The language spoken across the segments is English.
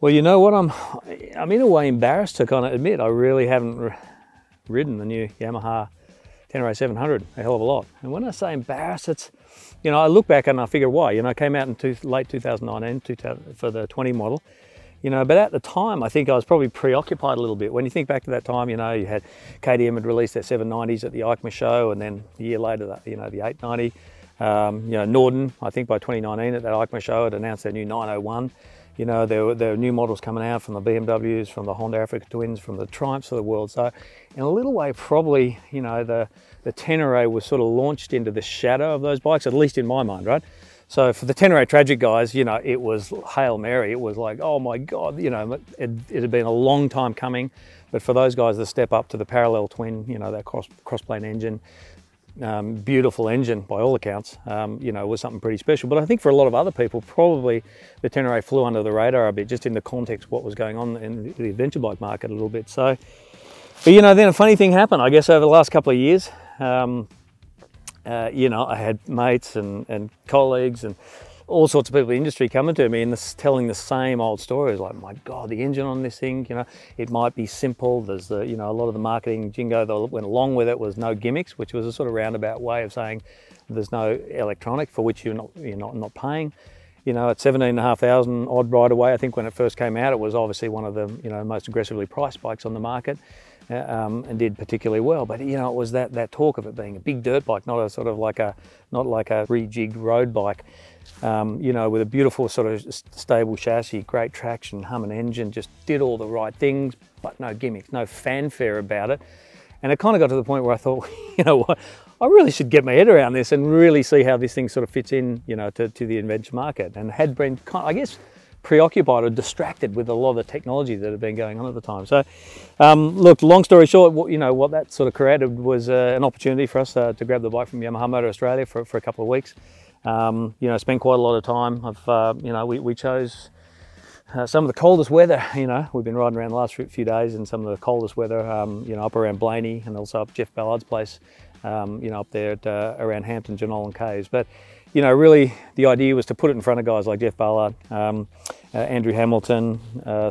Well, you know what, I'm in a way embarrassed to kind of admit I really haven't ridden the new Yamaha Tenere 700 a hell of a lot. And when I say embarrassed, it's, you know, I look back and I figure why. You know, I came out in late 2019 for the 20 model, you know, but at the time I think I was probably preoccupied a little bit. When you think back to that time, you know, you had KTM had released their 790s at the EICMA show, and then a year later, you know, the 890. You know, Norden, I think by 2019 at that EICMA show, had announced their new 901. You know, there were new models coming out from the BMWs, from the Honda Africa Twins, from the Triumphs of the world. So in a little way, probably, you know, the Tenere was sort of launched into the shadow of those bikes, at least in my mind, right? So for the Tenere Tragic guys, you know, it was Hail Mary. It was like, oh my God, you know, it had been a long time coming. But for those guys, the step up to the parallel twin, you know, that cross-plane engine, beautiful engine by all accounts, you know, was something pretty special. But I think for a lot of other people, probably the Tenere flew under the radar a bit, just in the context of what was going on in the adventure bike market a little bit. So, but you know, then a funny thing happened, I guess, over the last couple of years. You know, I had mates and colleagues and all sorts of people in the industry coming to me and telling the same old stories, like, my God, the engine on this thing, you know, it might be simple. There's the, you know, a lot of the marketing jingo that went along with it was no gimmicks, which was a sort of roundabout way of saying there's no electronic for which you're not paying. You know, at 17,500 odd right away, I think when it first came out, it was obviously one of the, you know, most aggressively priced bikes on the market, and did particularly well. But you know, it was that talk of it being a big dirt bike, not a sort of like a rejigged road bike. You know, with a beautiful sort of stable chassis, great traction, humming engine, just did all the right things, but no gimmicks, no fanfare about it. And it kind of got to the point where I thought, you know what, I really should get my head around this and really see how this thing sort of fits in, you know, to the adventure market. And had been, I guess, preoccupied or distracted with a lot of the technology that had been going on at the time. So, look, long story short, you know, what that sort of created was an opportunity for us to grab the bike from Yamaha Motor Australia for a couple of weeks. You know, spent quite a lot of time. You know, we chose some of the coldest weather. You know, we've been riding around the last few days in some of the coldest weather, you know, up around Blaney and also up Jeff Ballard's place, you know, up there at, around Hampton, Jenolan Caves. But, you know, really the idea was to put it in front of guys like Jeff Ballard, Andrew Hamilton,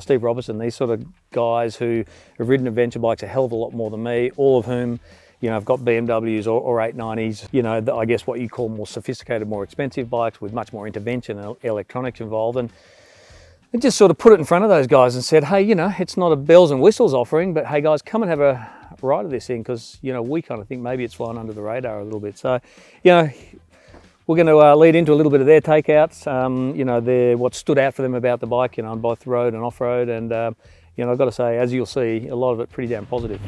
Steve Robertson, these sort of guys who have ridden adventure bikes a hell of a lot more than me, all of whom, you know, I've got BMWs or 890s, you know, I guess what you call more sophisticated, more expensive bikes with much more intervention and electronics involved. And I just sort of put it in front of those guys and said, hey, you know, it's not a bells and whistles offering, but hey guys, come and have a ride of this thing, because, you know, we kind of think maybe it's flying under the radar a little bit. So, you know, we're going to lead into a little bit of their takeouts, you know, what stood out for them about the bike, you know, on both road and off-road. And, you know, I've got to say, as you'll see, a lot of it pretty damn positive.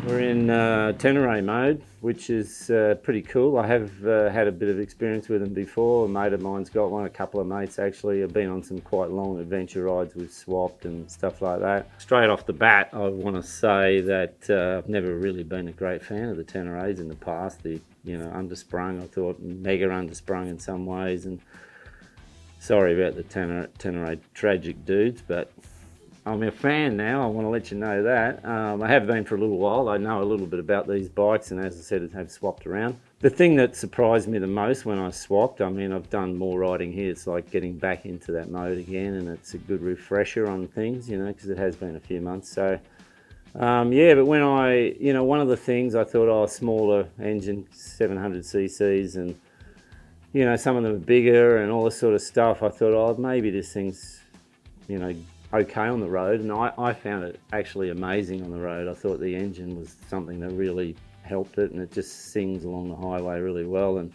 We're in Tenere mode, which is pretty cool. I have had a bit of experience with them before. A mate of mine's got one, a couple of mates actually. I've been on some quite long adventure rides we've swapped and stuff like that. Straight off the bat, I want to say that I've never really been a great fan of the Teneres in the past. The, you know, undersprung, I thought mega undersprung in some ways. And sorry about the Tenere Tragic dudes, but I'm a fan now, I want to let you know that. I have been for a little while. I know a little bit about these bikes, and as I said, I have swapped around. The thing that surprised me the most when I swapped, I mean, I've done more riding here, it's like getting back into that mode again, and it's a good refresher on things, you know, because it has been a few months. So, yeah, but when you know, one of the things I thought, oh, smaller engine, 700 cc's, and, you know, some of them are bigger and all this sort of stuff. I thought, oh, maybe this thing's, you know, okay on the road, and I found it actually amazing on the road. I thought the engine was something that really helped it, and it just sings along the highway really well. And,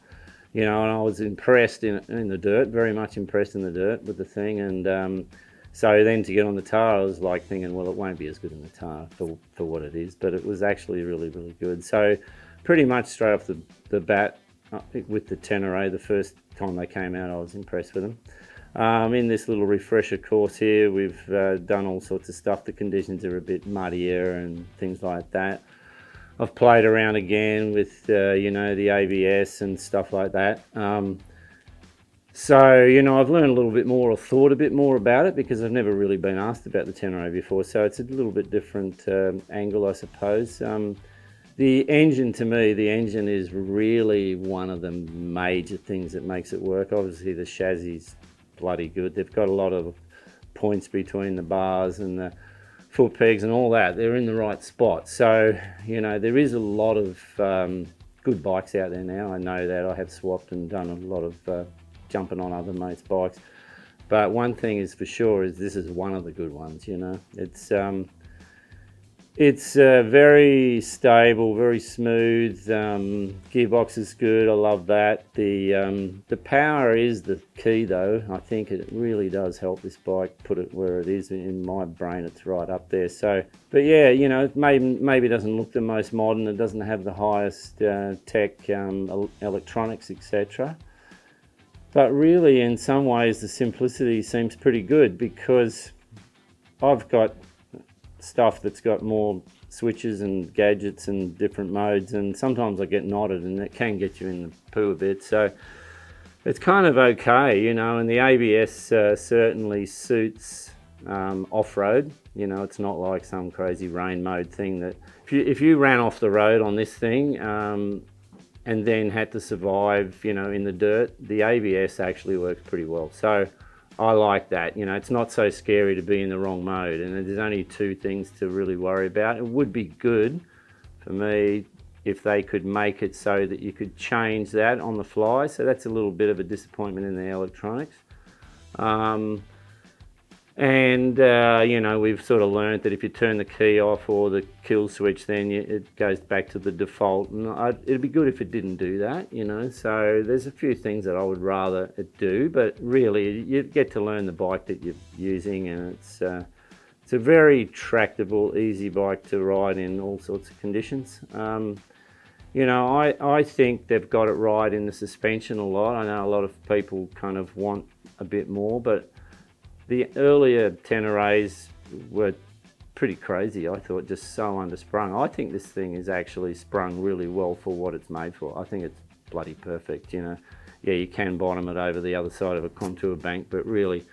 you know, and I was impressed in the dirt, very much impressed in the dirt with the thing. And so then to get on the tar, I was like thinking, well, it won't be as good in the tar for what it is, but it was actually really, really good. So pretty much straight off the bat with the Tenere, the first time they came out, I was impressed with them. In this little refresher course here, we've done all sorts of stuff. The conditions are a bit muddier and things like that. I've played around again with, you know, the ABS and stuff like that. So, you know, I've learned a little bit more or thought a bit more about it because I've never really been asked about the Tenere before. So it's a little bit different angle, I suppose. The engine, to me, the engine is really one of the major things that makes it work. Obviously, the chassis is bloody good. They've got a lot of points between the bars and the foot pegs and all that. They're in the right spot. So, you know, there is a lot of good bikes out there now. I know that. I have swapped and done a lot of jumping on other mates' bikes, but one thing is for sure is this is one of the good ones. You know, it's very stable, very smooth. Gearbox is good. I love that. The power is the key, though. I think it really does help this bike put it where it is. In my brain, it's right up there. So, but yeah, you know, maybe it doesn't look the most modern. It doesn't have the highest tech, electronics, etc. But really, in some ways, the simplicity seems pretty good because I've got stuff that's got more switches and gadgets and different modes, and sometimes I get knotted and it can get you in the poo a bit. So it's kind of okay, you know, and the ABS certainly suits off-road. You know, it's not like some crazy rain mode thing that if you ran off the road on this thing, and then had to survive, you know, in the dirt, the ABS actually works pretty well. So I like that. You know, it's not so scary to be in the wrong mode, and there's only two things to really worry about. It would be good for me if they could make it so that you could change that on the fly. So that's a little bit of a disappointment in the electronics. You know, we've sort of learned that if you turn the key off or the kill switch, then it goes back to the default. And it'd be good if it didn't do that, you know. So there's a few things that I would rather it do, but really you get to learn the bike that you're using, and it's a very tractable, easy bike to ride in all sorts of conditions. You know, I think they've got it right in the suspension a lot. I know a lot of people kind of want a bit more, but the earlier Teneres were pretty crazy. I thought just so undersprung. I think this thing is actually sprung really well for what it's made for. I think it's bloody perfect, you know. Yeah, you can bottom it over the other side of a contour bank, but really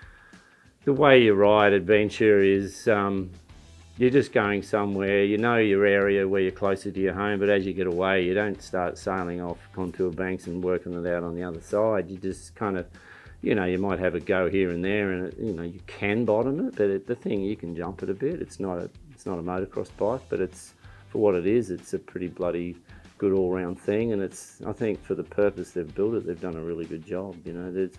the way you ride adventure is you're just going somewhere, you know your area where you're closer to your home, but as you get away, you don't start sailing off contour banks and working it out on the other side. You just kind of, you know, you might have a go here and there, and you know, you can bottom it, but the thing, you can jump it a bit. It's not a motocross bike, but it's, for what it is, it's a pretty bloody good all-round thing, and it's, I think for the purpose they've built it, they've done a really good job. You know, there's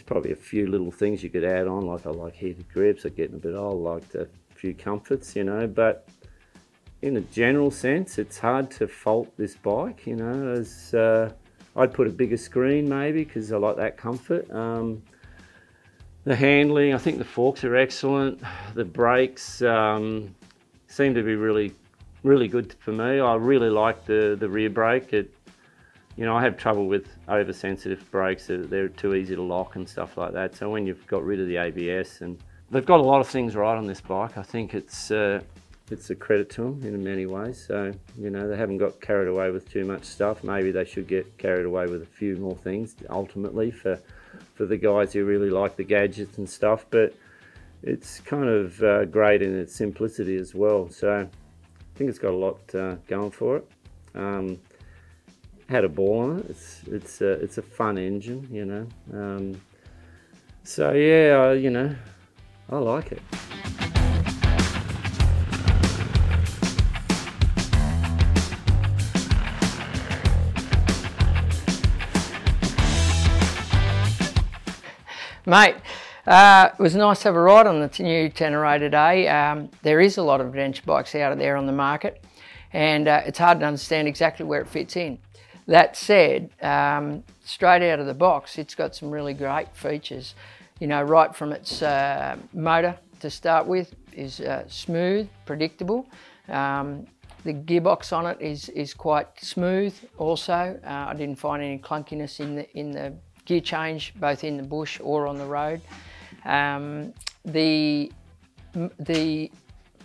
probably a few little things you could add on, like I like heated grips, I'm getting a bit old, like a few comforts, you know, but in a general sense, it's hard to fault this bike, you know, as I'd put a bigger screen maybe because I like that comfort. The handling, I think the forks are excellent. The brakes seem to be really, really good for me. I really like the rear brake. You know, I have trouble with oversensitive brakes. They're too easy to lock and stuff like that. So when you've got rid of the ABS, and they've got a lot of things right on this bike, I think it's a credit to them in many ways. So, you know, they haven't got carried away with too much stuff. Maybe they should get carried away with a few more things ultimately for the guys who really like the gadgets and stuff. But it's kind of great in its simplicity as well. So I think it's got a lot going for it. Had a ball on it. It's a fun engine, you know. So yeah, you know, I like it. Mate, it was nice to have a ride on the new Tenere today. There is a lot of adventure bikes out there on the market, and it's hard to understand exactly where it fits in. That said, straight out of the box, it's got some really great features. You know, right from its motor to start with is smooth, predictable. The gearbox on it is quite smooth also. I didn't find any clunkiness in the gear change, both in the bush or on the road. The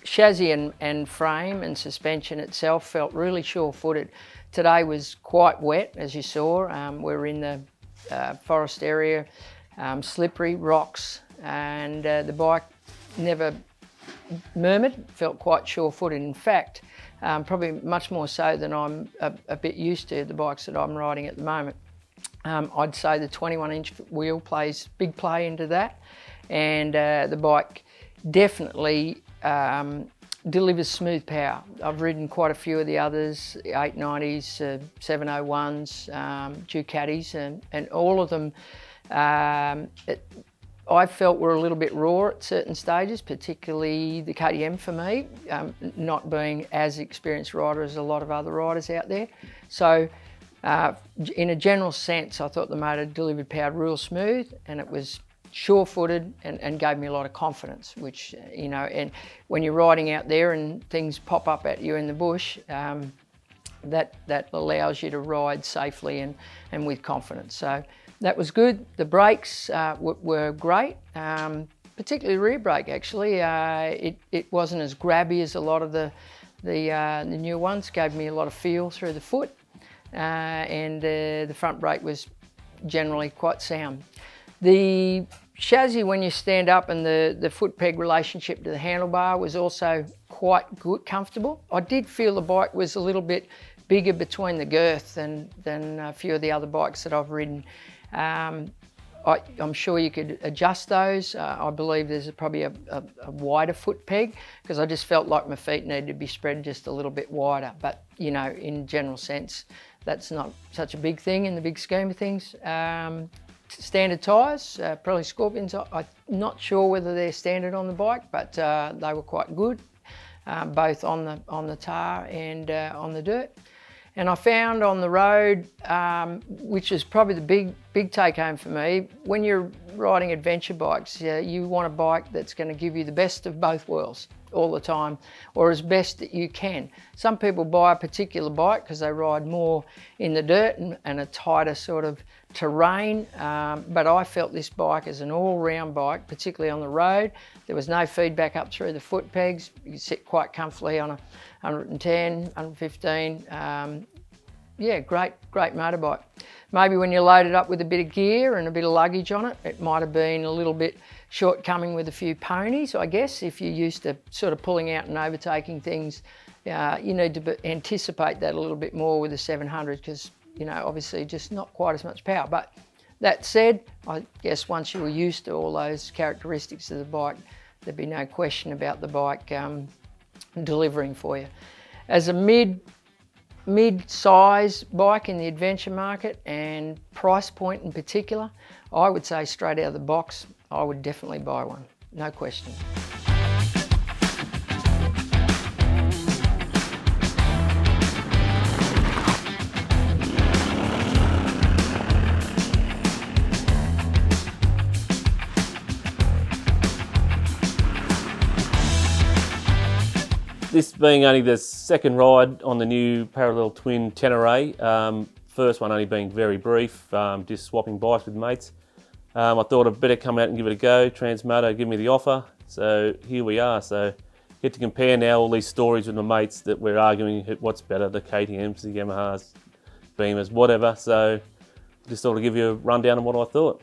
chassis and frame and suspension itself felt really sure-footed. Today was quite wet, as you saw. We're in the forest area, slippery, rocks, and the bike never murmured, felt quite sure-footed. In fact, probably much more so than I'm a bit used to the bikes that I'm riding at the moment. I'd say the 21-inch wheel plays big play into that, and the bike definitely delivers smooth power. I've ridden quite a few of the others, 890s, 701s, Ducatis, and all of them I felt were a little bit raw at certain stages, particularly the KTM for me, not being as experienced rider as a lot of other riders out there. So in a general sense, I thought the motor delivered power real smooth, and it was sure-footed and gave me a lot of confidence, which, you know, and when you're riding out there and things pop up at you in the bush, that allows you to ride safely and with confidence. So that was good. The brakes were great, particularly the rear brake actually. It wasn't as grabby as a lot of the new ones, gave me a lot of feel through the foot, and the front brake was generally quite sound. The chassis, when you stand up, and the foot peg relationship to the handlebar was also quite good, comfortable. I did feel the bike was a little bit bigger between the girth than a few of the other bikes that I've ridden. I'm sure you could adjust those. I believe there's probably a wider foot peg, because I just felt like my feet needed to be spread just a little bit wider. But, you know, in general sense, that's not such a big thing in the big scheme of things. Standard tyres, probably Scorpions. I'm not sure whether they're standard on the bike, but they were quite good, both on the tar and on the dirt. And I found on the road, which is probably the big take home for me, when you're riding adventure bikes, you want a bike that's going to give you the best of both worlds all the time, or as best that you can. Some people buy a particular bike because they ride more in the dirt and a tighter sort of terrain, but I felt this bike as an all-round bike, particularly on the road. There was no feedback up through the foot pegs. You could sit quite comfortably on a 110, 115. Yeah, great motorbike. Maybe when you load it up with a bit of gear and a bit of luggage on it, it might have been a little bit shortcoming with a few ponies, I guess. If you're used to sort of pulling out and overtaking things, you need to anticipate that a little bit more with a 700, because, you know, obviously just not quite as much power. But that said, I guess once you were used to all those characteristics of the bike, there'd be no question about the bike delivering for you. As a mid-size bike in the adventure market, and price point in particular, I would say straight out of the box, I would definitely buy one, no question. This being only the second ride on the new parallel twin Tenere, first one only being very brief, just swapping bikes with mates. I thought I'd better come out and give it a go. Transmoto give me the offer, so here we are. So get to compare now all these stories with my mates that we're arguing what's better, the KTMs, the Yamahas, Beamers, whatever. So just thought I'd give you a rundown on what I thought.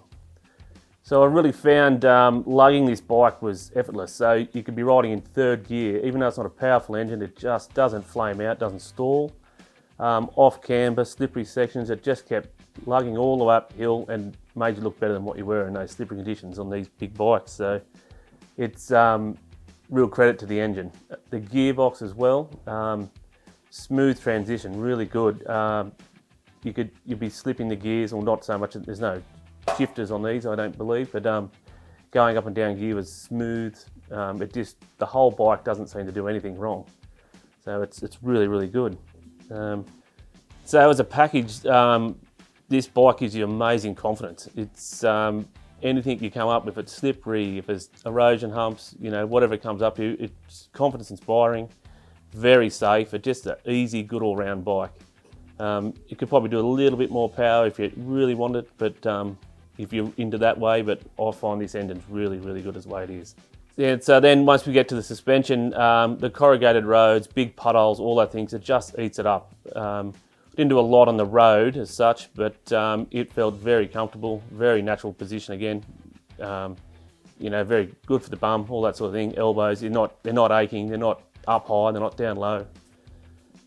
So I really found lugging this bike was effortless. So you could be riding in third gear, even though it's not a powerful engine, it just doesn't flame out, doesn't stall. Off camber, slippery sections, it just kept lugging all the way uphill and made you look better than what you were in those slippery conditions on these big bikes. So it's real credit to the engine. The gearbox as well, smooth transition, really good. You'd be slipping the gears, or not so much, there's no shifters on these, I don't believe, but going up and down gear was smooth. The whole bike doesn't seem to do anything wrong. So it's really, really good. So as a package, this bike gives you amazing confidence. It's anything you come up with, it's slippery, if there's erosion humps, you know, whatever comes up to you, it's confidence inspiring, very safe. It's just an easy, good all-round bike. You could probably do a little bit more power if you really want it, but if you're into that way, but I find this engine's really, really good as the way it is. Yeah, so then once we get to the suspension, the corrugated roads, big puddles, all that things, it just eats it up. Didn't do a lot on the road as such, but it felt very comfortable, very natural position again. You know, very good for the bum, all that sort of thing. Elbows, they're not aching, they're not up high, they're not down low.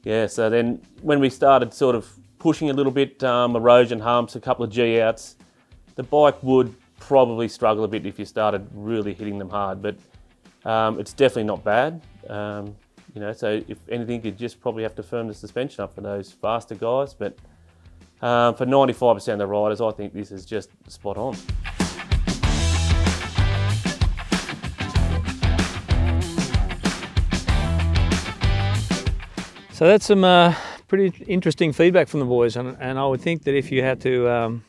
Yeah, so then when we started sort of pushing a little bit, erosion humps, a couple of G outs, the bike would probably struggle a bit if you started really hitting them hard, but it's definitely not bad. You know, so if anything, you just probably have to firm the suspension up for those faster guys. But for 95% of the riders, I think this is just spot on. So that's some pretty interesting feedback from the boys, and I would think that if you had to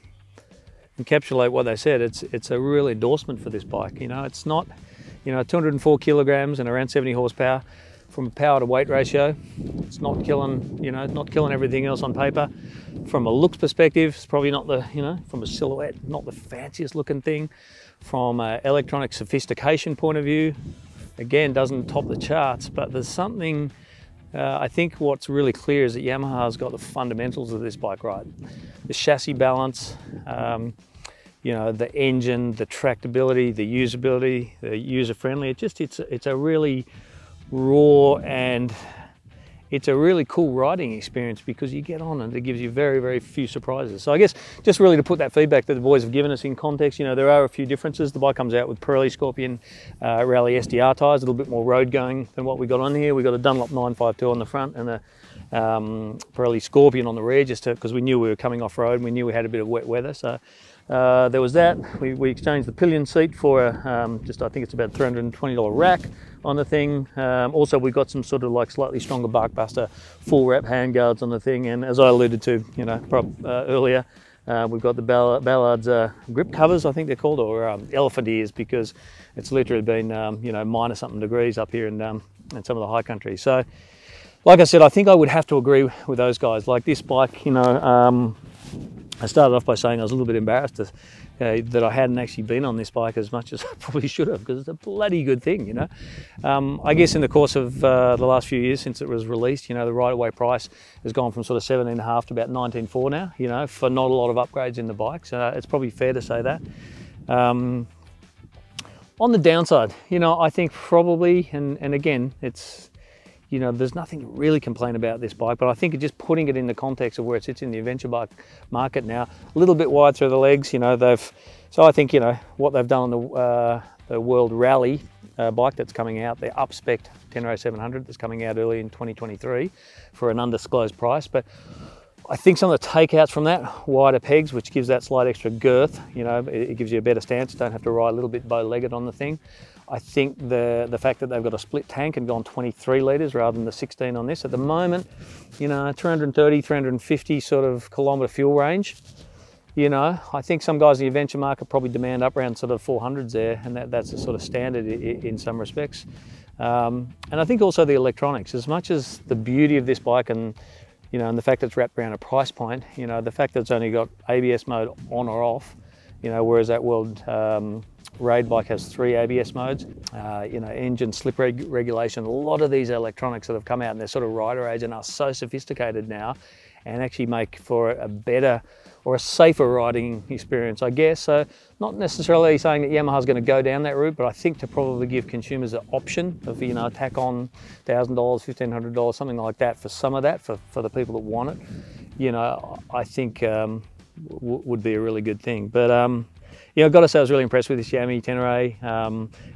encapsulate what they said, it's a real endorsement for this bike. You know, it's not, you know, 204 kilograms and around 70 horsepower. From a power to weight ratio, it's not killing, you know, not killing everything else on paper. From a looks perspective, it's probably not the, you know, from a silhouette, not the fanciest looking thing. From an electronic sophistication point of view, again, doesn't top the charts, but there's something, I think what's really clear is that Yamaha's got the fundamentals of this bike right. The chassis balance, you know, the engine, the tractability, the usability, the user-friendly. It's a really raw, and it's a really cool riding experience because you get on and it gives you very, very few surprises. So I guess just really to put that feedback that the boys have given us in context, you know, there are a few differences. The bike comes out with Pirelli Scorpion Rally SDR tyres, a little bit more road going than what we got on here. We got a Dunlop 952 on the front and a Pirelli Scorpion on the rear, just because we knew we were coming off road and we knew we had a bit of wet weather. So there was that. We exchanged the pillion seat for just, I think it's about $320 rack on the thing. Also, we got some sort of like slightly stronger Barkbuster full wrap handguards on the thing, and as I alluded to, you know, earlier, we've got the Ballard's grip covers, I think they're called, or elephant ears, because it's literally been you know, minus something degrees up here in some of the high country. So, like I said, I think I would have to agree with those guys. Like this bike, you know, I started off by saying I was a little bit embarrassed that I hadn't actually been on this bike as much as I probably should have, because it's a bloody good thing, you know. I guess in the course of the last few years since it was released, you know, the right-of-way price has gone from sort of 17.5 to about 19.4 now, you know, for not a lot of upgrades in the bike. So it's probably fair to say that. On the downside, you know, I think probably, and again, it's, you know, there's nothing to really complain about this bike, but I think just putting it in the context of where it sits in the adventure bike market now, a little bit wide through the legs, you know, so I think, you know, what they've done on the World Rally bike that's coming out, the upspeced Tenere 700 that's coming out early in 2023 for an undisclosed price. But I think some of the takeouts from that, wider pegs, which gives that slight extra girth, you know, it gives you a better stance, don't have to ride a little bit bow-legged on the thing. I think the fact that they've got a split tank and gone 23 litres rather than the 16 on this, at the moment, you know, 330, 350 sort of kilometre fuel range, you know, I think some guys in the adventure market probably demand up around sort of 400s there, and that's a sort of standard in some respects. And I think also the electronics, as much as the beauty of this bike and, you know, and the fact that it's wrapped around a price point, you know, the fact that it's only got ABS mode on or off, you know, whereas that World Raid bike has 3 ABS modes, you know, engine slip regulation. A lot of these electronics that have come out in their sort of rider age and are so sophisticated now, and actually make for a better or a safer riding experience, I guess. So not necessarily saying that Yamaha's going to go down that route, but I think to probably give consumers an option of, you know, tack on $1,000, $1,500, something like that for some of that, for the people that want it, you know, I think would be a really good thing. But yeah, I've got to say I was really impressed with this Yami Tenere.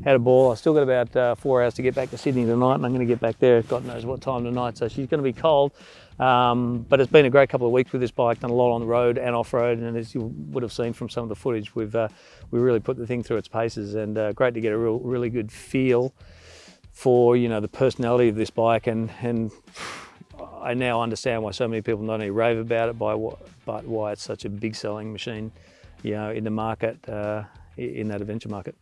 Had a ball. I still got about 4 hours to get back to Sydney tonight, and I'm going to get back there God knows what time tonight, so she's going to be cold. But it's been a great couple of weeks with this bike, done a lot on the road and off-road, and as you would have seen from some of the footage, we really put the thing through its paces, and great to get a really good feel for, you know, the personality of this bike, and I now understand why so many people not only rave about it, but why it's such a big selling machine, you know, in the market, in that adventure market.